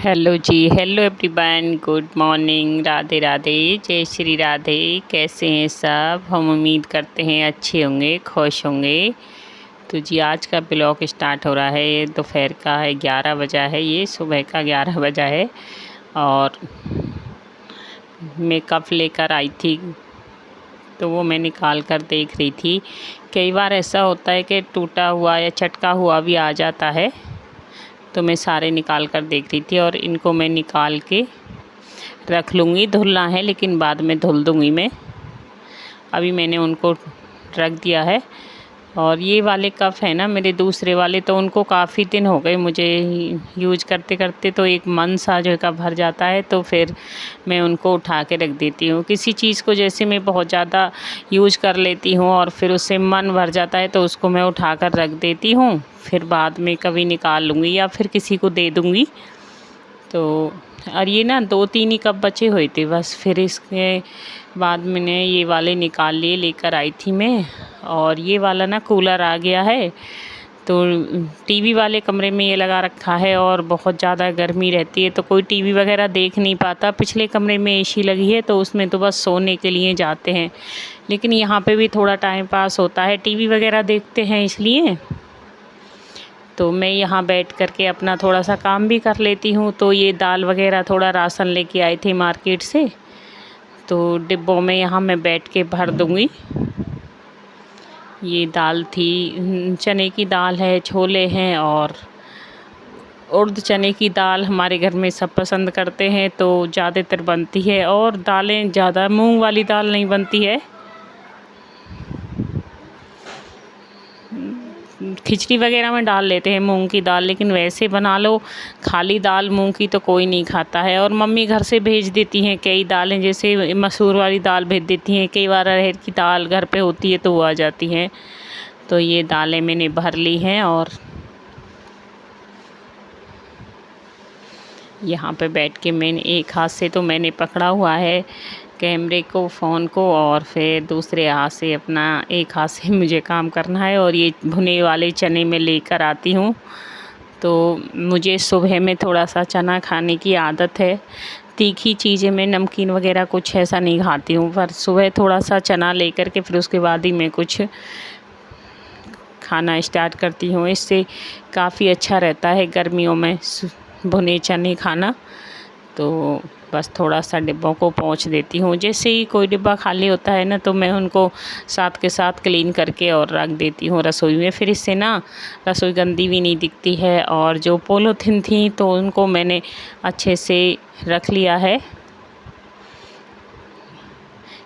Hello ji, hello everyone, good morning, Radhe Radhe, जय श्री राधे। कैसे हैं सब? हम उम्मीद करते हैं अच्छे होंगे, खुश होंगे। तो जी आज का ब्लॉग स्टार्ट हो रहा है। ये दोपहर का है, 11 बजा है, ये सुबह का 11 बजा है। और मैं कप लेकर आई थी तो वो मैं निकाल कर देख रही थी। कई बार ऐसा होता है कि टूटा हुआ या चटका हुआ भी आ जाता है, तो मैं सारे निकाल कर देख रही थी। और इनको मैं निकाल के रख लूँगी। धुलना है लेकिन बाद में धुल दूँगी मैं। अभी मैंने उनको रख दिया है। और ये वाले कप है ना मेरे दूसरे वाले, तो उनको काफ़ी दिन हो गए मुझे यूज करते करते, तो एक मन सा जो है भर जाता है, तो फिर मैं उनको उठा के रख देती हूँ। किसी चीज़ को जैसे मैं बहुत ज़्यादा यूज कर लेती हूँ और फिर उससे मन भर जाता है, तो उसको मैं उठा कर रख देती हूँ। फिर बाद में कभी निकाल लूँगी या फिर किसी को दे दूँगी। तो और ये ना 2-3 ही कप बचे हुए थे बस। फिर इसके बाद मैंने ये वाले निकाल लिए, लेकर आई थी मैं। और ये वाला ना कूलर आ गया है, तो टीवी वाले कमरे में ये लगा रखा है और बहुत ज़्यादा गर्मी रहती है, तो कोई टीवी वगैरह देख नहीं पाता। पिछले कमरे में एसी लगी है, तो उसमें तो बस सोने के लिए जाते हैं, लेकिन यहाँ पे भी थोड़ा टाइम पास होता है, टीवी वगैरह देखते हैं इसलिए। तो मैं यहाँ बैठ कर के अपना थोड़ा सा काम भी कर लेती हूँ। तो ये दाल वगैरह थोड़ा राशन लेके आए थे मार्केट से, तो डिब्बों में यहाँ मैं बैठ के भर दूँगी। ये दाल थी, चने की दाल है, छोले हैं और उड़द चने की दाल हमारे घर में सब पसंद करते हैं, तो ज़्यादातर बनती है। और दालें ज़्यादा, मूंग वाली दाल नहीं बनती है। खिचड़ी वगैरह में डाल लेते हैं मूंग की दाल, लेकिन वैसे बना लो खाली दाल मूंग की तो कोई नहीं खाता है। और मम्मी घर से भेज देती हैं कई दालें, जैसे मसूर वाली दाल भेज देती हैं, कई बार अरहर की दाल घर पे होती है तो वो आ जाती हैं। तो ये दालें मैंने भर ली हैं और यहाँ पे बैठ के मैंने एक हाथ से तो मैंने पकड़ा हुआ है कैमरे को, फ़ोन को, और फिर दूसरे हाथ से अपना एक हाथ से मुझे काम करना है। और ये भुने वाले चने में लेकर आती हूँ। तो मुझे सुबह में थोड़ा सा चना खाने की आदत है। तीखी चीज़ें मैं नमकीन वगैरह कुछ ऐसा नहीं खाती हूँ, पर सुबह थोड़ा सा चना लेकर के फिर उसके बाद ही मैं कुछ खाना स्टार्ट करती हूँ। इससे काफ़ी अच्छा रहता है गर्मियों में भुने चने खाना। तो बस थोड़ा सा डिब्बों को पोंछ देती हूँ। जैसे ही कोई डिब्बा खाली होता है ना, तो मैं उनको साथ के साथ क्लीन करके और रख देती हूँ रसोई में। फिर इससे ना रसोई गंदी भी नहीं दिखती है। और जो पॉलीथिन थी तो उनको मैंने अच्छे से रख लिया है,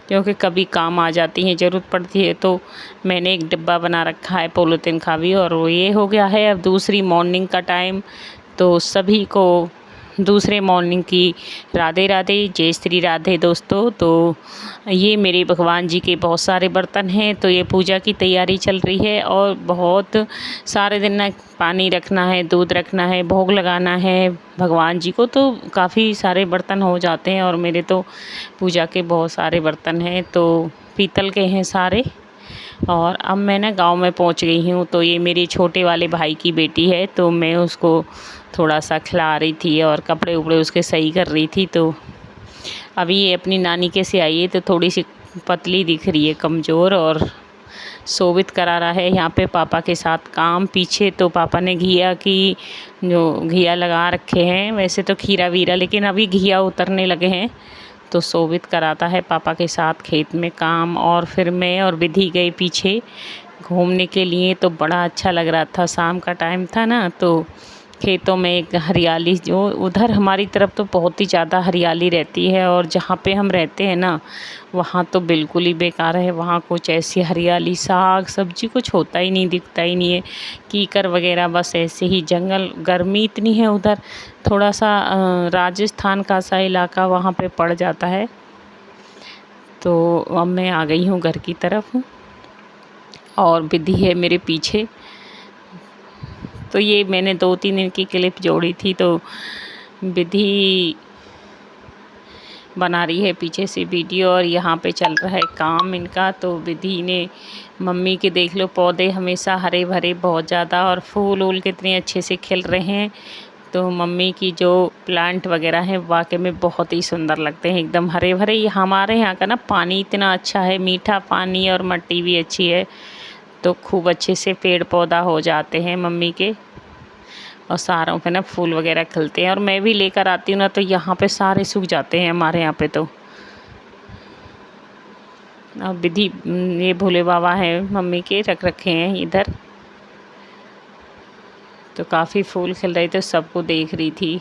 क्योंकि कभी काम आ जाती हैं, ज़रूरत पड़ती है। तो मैंने एक डिब्बा बना रखा है पॉलीथिन का भी। और वो ये हो गया है अब दूसरी मॉर्निंग का टाइम। तो सभी को दूसरे मॉर्निंग की राधे राधे, जय श्री राधे दोस्तों। तो ये मेरे भगवान जी के बहुत सारे बर्तन हैं, तो ये पूजा की तैयारी चल रही है। और बहुत सारे दिन ना पानी रखना है, दूध रखना है, भोग लगाना है भगवान जी को, तो काफ़ी सारे बर्तन हो जाते हैं। और मेरे तो पूजा के बहुत सारे बर्तन हैं, तो पीतल के हैं सारे। और अब मैं ना गांव में पहुंच गई हूँ। तो ये मेरे छोटे वाले भाई की बेटी है, तो मैं उसको थोड़ा सा खिला रही थी और कपड़े उपड़े उसके सही कर रही थी। तो अभी ये अपनी नानी के से आई है, तो थोड़ी सी पतली दिख रही है, कमज़ोर। और सोवित करा रहा है यहाँ पे पापा के साथ काम। पीछे तो पापा ने घिया की जो घिया लगा रखे हैं, वैसे तो खीरा वीरा, लेकिन अभी घिया उतरने लगे हैं। तो सोवित कराता है पापा के साथ खेत में काम। और फिर मैं और विधि गए पीछे घूमने के लिए, तो बड़ा अच्छा लग रहा था। शाम का टाइम था ना, तो खेतों में एक हरियाली, जो उधर हमारी तरफ तो बहुत ही ज़्यादा हरियाली रहती है, और जहाँ पे हम रहते हैं ना वहाँ तो बिल्कुल ही बेकार है। वहाँ कुछ ऐसी हरियाली, साग सब्जी कुछ होता ही नहीं, दिखता ही नहीं है। कीकर वगैरह बस ऐसे ही, जंगल, गर्मी इतनी है उधर। थोड़ा सा राजस्थान का सा इलाका वहाँ पे पड़ जाता है। तो अब मैं आ गई हूँ घर की तरफ, और विधि है मेरे पीछे। तो ये मैंने 2-3 दिन की क्लिप जोड़ी थी, तो विधि बना रही है पीछे से वीडियो, और यहाँ पे चल रहा है काम इनका। तो विधि ने, मम्मी के देख लो पौधे हमेशा हरे भरे बहुत ज़्यादा, और फूल वूल कितने अच्छे से खिल रहे हैं। तो मम्मी की जो प्लांट वगैरह हैं वाकई में बहुत ही सुंदर लगते हैं, एकदम हरे भरे। हमारे यहाँ का ना पानी इतना अच्छा है, मीठा पानी, और मिट्टी भी अच्छी है, तो खूब अच्छे से पेड़ पौधा हो जाते हैं मम्मी के, और सारों पे ना फूल वगैरह खिलते हैं। और मैं भी लेकर आती हूँ ना, तो यहाँ पे सारे सूख जाते हैं हमारे यहाँ पे। तो अब विधि ये भोले बाबा हैं मम्मी के, रख रखे हैं इधर। तो काफ़ी फूल खिल रहे थे, सबको देख रही थी।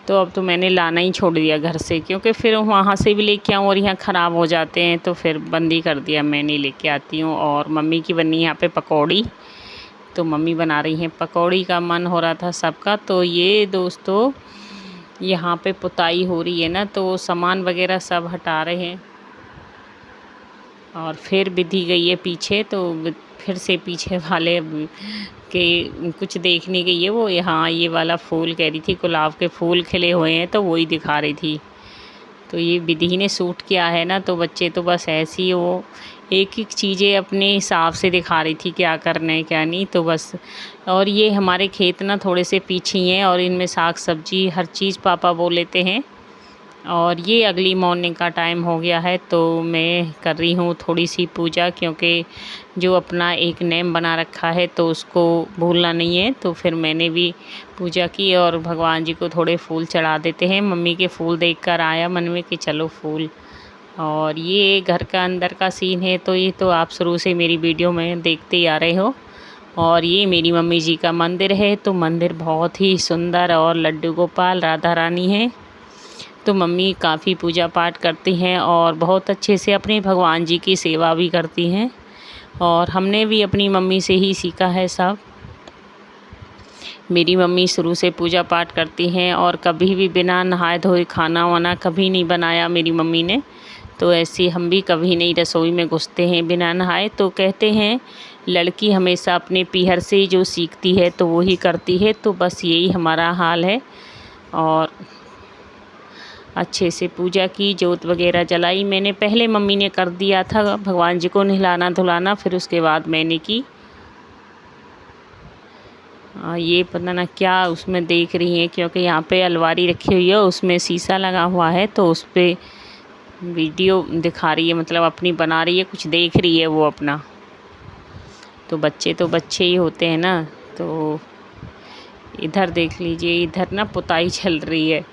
तो अब तो मैंने लाना ही छोड़ दिया घर से, क्योंकि फिर वहाँ से भी लेके आऊँ और यहाँ ख़राब हो जाते हैं, तो फिर बंद ही कर दिया, मैं नहीं लेके आती हूँ। और मम्मी की बनी यहाँ पे पकौड़ी, तो मम्मी बना रही हैं पकौड़ी का मन हो रहा था सबका। तो ये दोस्तों यहाँ पे पुताई हो रही है ना, तो सामान वगैरह सब हटा रहे हैं, और फिर विधि गई है पीछे, तो फिर से पीछे वाले के कुछ देखने गई है वो। यहाँ ये वाला फूल कह रही थी, गुलाब के फूल खिले हुए हैं, तो वही दिखा रही थी। तो ये विधि ने सूट किया है ना, तो बच्चे तो बस ऐसे ही वो एक एक चीज़ें अपने हिसाब से दिखा रही थी, क्या करना है क्या नहीं, तो बस। और ये हमारे खेत ना थोड़े से पीछे हैं, और इनमें साग सब्जी हर चीज़ पापा बो लेते हैं। और ये अगली मॉर्निंग का टाइम हो गया है, तो मैं कर रही हूँ थोड़ी सी पूजा, क्योंकि जो अपना एक नेम बना रखा है तो उसको भूलना नहीं है। तो फिर मैंने भी पूजा की, और भगवान जी को थोड़े फूल चढ़ा देते हैं। मम्मी के फूल देखकर आया मन में कि चलो फूल। और ये घर का अंदर का सीन है, तो ये तो आप शुरू से मेरी वीडियो में देखते ही आ रहे हो। और ये मेरी मम्मी जी का मंदिर है, तो मंदिर बहुत ही सुंदर, और लड्डू गोपाल राधा रानी है। तो मम्मी काफ़ी पूजा पाठ करती हैं, और बहुत अच्छे से अपने भगवान जी की सेवा भी करती हैं, और हमने भी अपनी मम्मी से ही सीखा है सब। मेरी मम्मी शुरू से पूजा पाठ करती हैं, और कभी भी बिना नहाए धोए खाना वाना कभी नहीं बनाया मेरी मम्मी ने। तो ऐसे हम भी कभी नहीं रसोई में घुसते हैं बिना नहाए। तो कहते हैं लड़की हमेशा अपने पीहर से जो सीखती है तो वो ही करती है, तो बस यही हमारा हाल है। और अच्छे से पूजा की, जोत वगैरह जलाई मैंने। पहले मम्मी ने कर दिया था भगवान जी को नहलाना धुलाना, फिर उसके बाद मैंने की। ये पता ना क्या उसमें देख रही हैं, क्योंकि यहाँ पे अलमारी रखी हुई है, उसमें शीशा लगा हुआ है, तो उस पर वीडियो दिखा रही है, मतलब अपनी बना रही है, कुछ देख रही है वो अपना। तो बच्चे ही होते हैं ना। तो इधर देख लीजिए, इधर ना पुताई चल रही है।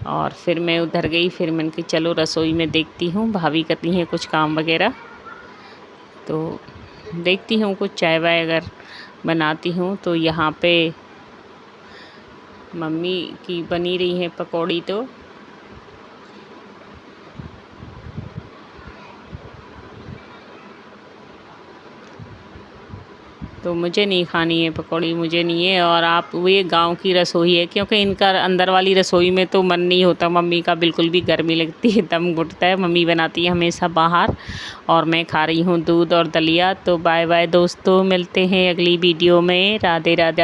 और फिर मैं उधर गई, फिर मैंने कहा चलो रसोई में देखती हूँ, भाभी करती हैं कुछ काम वगैरह, तो देखती हूँ कुछ चाय वाय अगर बनाती हूँ। तो यहाँ पे मम्मी की बनी रही है पकौड़ी, तो मुझे नहीं खानी है पकौड़ी, मुझे नहीं है। और आप ये गांव की रसोई है, क्योंकि इनका अंदर वाली रसोई में तो मन नहीं होता मम्मी का, बिल्कुल भी गर्मी लगती है, दम घुटता है। मम्मी बनाती है हमेशा बाहर, और मैं खा रही हूँ दूध और दलिया। तो बाय बाय दोस्तों, मिलते हैं अगली वीडियो में। राधे राधे।